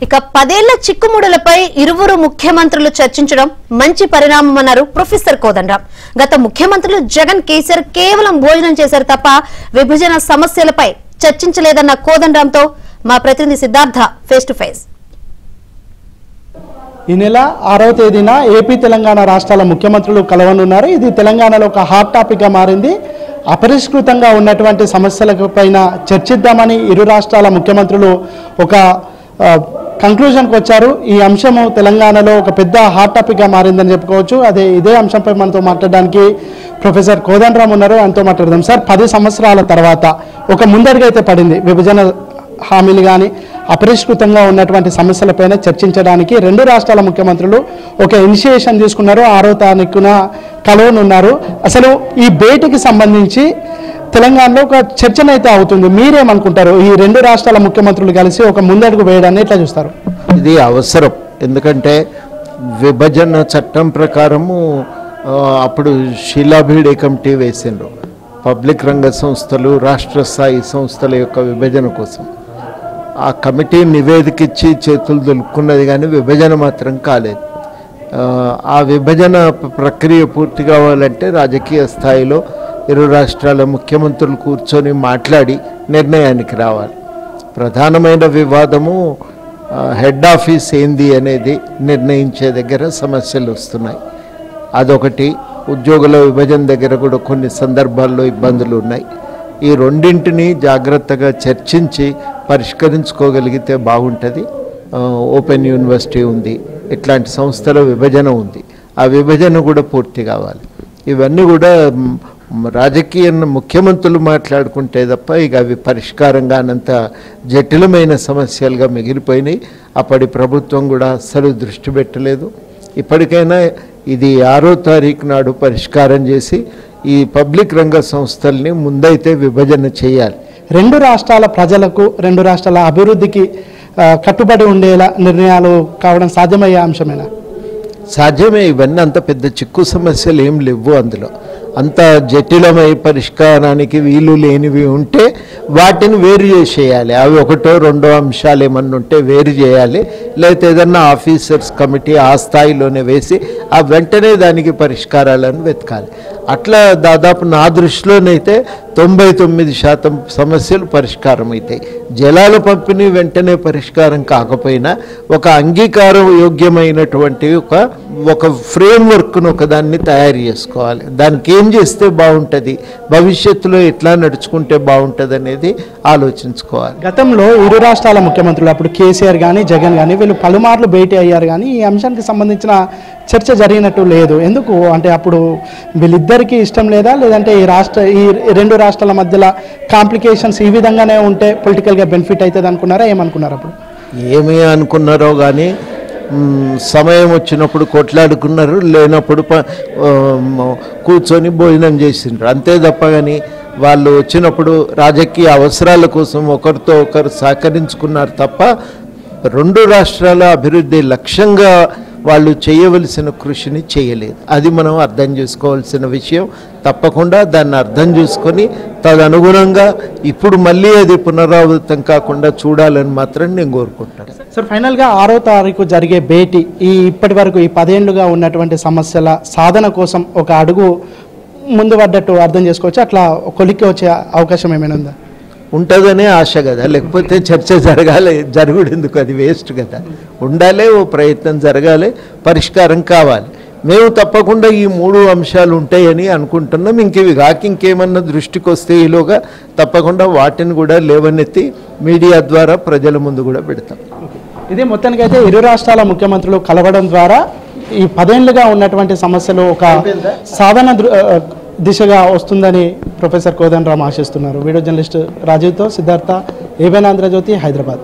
ఇక 10 ఏళ్ల చిక్కుముడులపై ఇరువురు ముఖ్యమంత్రులు చర్చించడం మంచి పరిణామమన్నారు ప్రొఫెసర్ కోదండరాం. గత ముఖ్యమంత్రులు జగన్, కేసీఆర్ కేవలం భోజనం చేశారు తప్ప విభజన సమస్యలపై చర్చించలేదన్న కోదండరాంతో మా ప్రతినిధి సిద్ధార్థ ఫేస్ టు ఫేస్. ఈ నెల 6వ తేదీన ఏపీ తెలంగాణ రాష్ట్రాల ముఖ్యమంత్రులు కలవనున్నారు. ఇది తెలంగాణలో ఒక హాట్ టాపిక్ గా మారింది. అపరిష్కృతంగా ఉన్నటువంటి సమస్యలపైన చర్చిద్దామని ఇరు రాష్ట్రాల ముఖ్యమంత్రులు ఒక కంక్లూజన్కి వచ్చారు. ఈ అంశము తెలంగాణలో ఒక పెద్ద హాట్ టాపిక్ గా మారిందని చెప్పుకోవచ్చు. ఇదే అంశంపై మనతో మాట్లాడడానికి ప్రొఫెసర్ కోదండరాం ఉన్నారు. ఆయనతో మాట్లాడదాం. సార్, 10 సంవత్సరాల తర్వాత ఒక ముందడుగు అయితే పడింది. విభజన హామీలు కానీ అపరిష్కృతంగా ఉన్నటువంటి సమస్యలపైన చర్చించడానికి 2 రాష్ట్రాల ముఖ్యమంత్రులు ఒక ఇనిషియేషన్ తీసుకున్నారు. 6వ తారీఖున కలవనున్నారు. అసలు ఈ భేటీకి సంబంధించి తెలంగాణలో ఒక చర్చనైతే అవుతుంది. మీరేమనుకుంటారు? ఈ 2 రాష్ట్రాల ముఖ్యమంత్రులు కలిసి ఒక ముందడుగు వేయడాన్ని ఎట్లా చూస్తారు? ఇది అవసరం. ఎందుకంటే విభజన చట్టం ప్రకారము అప్పుడు శిలాబీడే కమిటీ వేసిండ్రు. పబ్లిక్ రంగ సంస్థలు, రాష్ట్ర స్థాయి సంస్థల యొక్క విభజన కోసం ఆ కమిటీ నివేదిక ఇచ్చి చేతులు దులుపుకున్నది, కానీ విభజన మాత్రం కాలేదు. ఆ విభజన ప్రక్రియ పూర్తి కావాలంటే రాజకీయ స్థాయిలో ఇరు రాష్ట్రాల ముఖ్యమంత్రులు కూర్చొని మాట్లాడి నిర్ణయానికి రావాలి. ప్రధానమైన వివాదము హెడ్ ఆఫీస్ ఏంది అనేది నిర్ణయించే దగ్గర సమస్యలు వస్తున్నాయి. అదొకటి. ఉద్యోగుల విభజన దగ్గర కూడా కొన్ని సందర్భాల్లో ఇబ్బందులు ఉన్నాయి. ఈ రెండింటిని జాగ్రత్తగా చర్చించి పరిష్కరించుకోగలిగితే బాగుంటుంది. ఓపెన్ యూనివర్సిటీ ఉంది, ఇట్లాంటి సంస్థల విభజన ఉంది. ఆ విభజన కూడా పూర్తి కావాలి. ఇవన్నీ కూడా రాజకీయ ముఖ్యమంత్రులు మాట్లాడుకుంటే తప్ప ఇక అవి పరిష్కారం కానంత జటిలమైన సమస్యలుగా మిగిలిపోయినాయి. అప్పటి ప్రభుత్వం కూడా అస్సలు దృష్టి పెట్టలేదు. ఇప్పటికైనా ఇది 6వ తారీఖు నాడు పరిష్కారం చేసి ఈ పబ్లిక్ రంగ సంస్థల్ని ముందైతే విభజన చేయాలి. 2 రాష్ట్రాల ప్రజలకు, 2 రాష్ట్రాల అభివృద్ధికి కట్టుబడి ఉండేలా నిర్ణయాలు కావడం సాధ్యమయ్యే అంశమేనా? సాధ్యమే. ఇవన్నీ అంత పెద్ద చిక్కు సమస్యలు ఏం లేవు. అందులో అంత జటిలమై పరిష్కారానికి వీలు లేనివి ఉంటే వాటిని వేరు చేసేయాలి. అవి 1, 2 అంశాలు ఏమన్నా ఉంటే వేరు చేయాలి. లేకపోతే ఏదన్నా ఆఫీసర్స్ కమిటీ ఆ స్థాయిలోనే వేసి ఆ వెంటనే దానికి పరిష్కారాలను వెతకాలి. అట్లా దాదాపు నా దృష్టిలోనైతే 99% సమస్యలు పరిష్కారం అవుతాయి. జలాల పంపిణీ వెంటనే పరిష్కారం కాకపోయినా ఒక అంగీకారం యోగ్యమైనటువంటి ఒక ఫ్రేమ్వర్క్ను ఒకదాన్ని తయారు చేసుకోవాలి. దానికి ఏం చేస్తే బాగుంటుంది, భవిష్యత్తులో ఎట్లా నడుచుకుంటే బాగుంటుంది అనేది ఆలోచించుకోవాలి. గతంలో ఇరు రాష్ట్రాల ముఖ్యమంత్రులు అప్పుడు కేసీఆర్ కానీ జగన్ కానీ వీళ్ళు పలుమార్లు భేటీ అయ్యారు, కానీ ఈ అంశానికి సంబంధించిన చర్చ జరిగినట్టు లేదు. ఎందుకు అంటే అప్పుడు వీళ్ళిద్దరికీ ఇష్టం లేదా, లేదంటే ఈ 2 రాష్ట్రాల మధ్యలో కాంప్లికేషన్స్ ఈ విధంగానే ఉంటే పొలిటికల్గా బెనిఫిట్ అవుతుంది అనుకున్నారా? ఏమనుకున్నారు? అప్పుడు ఏమీ అనుకున్నారో కానీ సమయం వచ్చినప్పుడు కొట్లాడుకున్నారు, లేనప్పుడు కూర్చొని భోజనం చేసిండ్రు. అంతే తప్ప కానీ వాళ్ళు వచ్చినప్పుడు రాజకీయ అవసరాల కోసం ఒకరితో ఒకరు సహకరించుకున్నారు తప్ప 2 రాష్ట్రాల అభివృద్ధి లక్ష్యంగా వాళ్ళు చేయవలసిన కృషిని చేయలేదు. అది మనం అర్థం చేసుకోవాల్సిన విషయం. తప్పకుండా దాన్ని అర్థం చేసుకొని తదనుగుణంగా ఇప్పుడు మళ్ళీ అది పునరావృతం కాకుండా చూడాలని మాత్రం నేను కోరుకుంటాను. సార్, ఫైనల్గా 6వ తారీఖు జరిగే భేటీ ఇప్పటి వరకు ఈ 10 ఏళ్లుగా ఉన్నటువంటి సమస్యల సాధన కోసం ఒక అడుగు ముందు పడ్డట్టు అర్థం చేసుకోవచ్చు. అట్లా కొలిక్కి వచ్చే అవకాశం ఏమైనా ఉందా? ఉంటుందనే ఆశ కదా, లేకపోతే చర్చ జరగాలి. జరుగుడు ఎందుకు? అది వేస్ట్ కదా. ఉండాలి, ఓ ప్రయత్నం జరగాలి, పరిష్కారం కావాలి. మేము తప్పకుండా ఈ 3 అంశాలు ఉంటాయని అనుకుంటున్నాం. ఇవి కాక ఇంకేమన్నా దృష్టికి వస్తే ఈలోగా తప్పకుండా వాటిని కూడా లేవనెత్తి మీడియా ద్వారా ప్రజల ముందు కూడా పెడతాం. ఇదే మొత్తానికైతే ఇరు రాష్ట్రాల ముఖ్యమంత్రులు కలవడం ద్వారా ఈ 10 ఏళ్లుగా ఉన్నటువంటి సమస్యలు ఒక సాధన దిశగా వస్తుందని ప్రొఫెసర్ కోదండరాం ఆశిస్తున్నారు. వీడియో జర్నలిస్ట్ రాజీవ్తో సిద్ధార్థ, ఏబిఎన్ ఆంధ్రజ్యోతి, హైదరాబాద్.